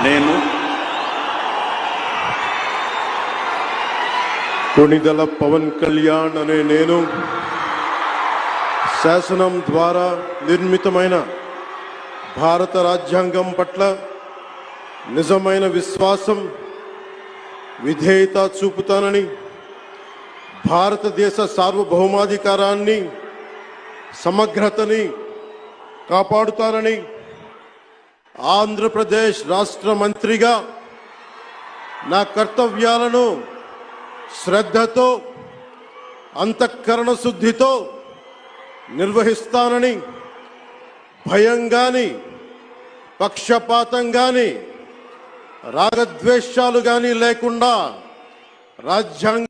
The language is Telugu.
నేను కొణిదెల పవన్ కళ్యాణ్ అనే నేను శాసనం ద్వారా నిర్మితమైన భారత రాజ్యాంగం పట్ల నిజమైన విశ్వాసం విధేయత చూపుతానని, భారతదేశ సార్వభౌమాధికారాన్ని సమగ్రతని కాపాడుతానని, ఆంధ్రప్రదేశ్ రాష్ట్ర మంత్రిగా నా కర్తవ్యాలను శ్రద్ధతో అంతఃకరణ శుద్ధితో నిర్వహిస్తానని, భయం గాని పక్షపాతం గాని రాగద్వేషాలు గాని లేకుండా రాజ్యాంగ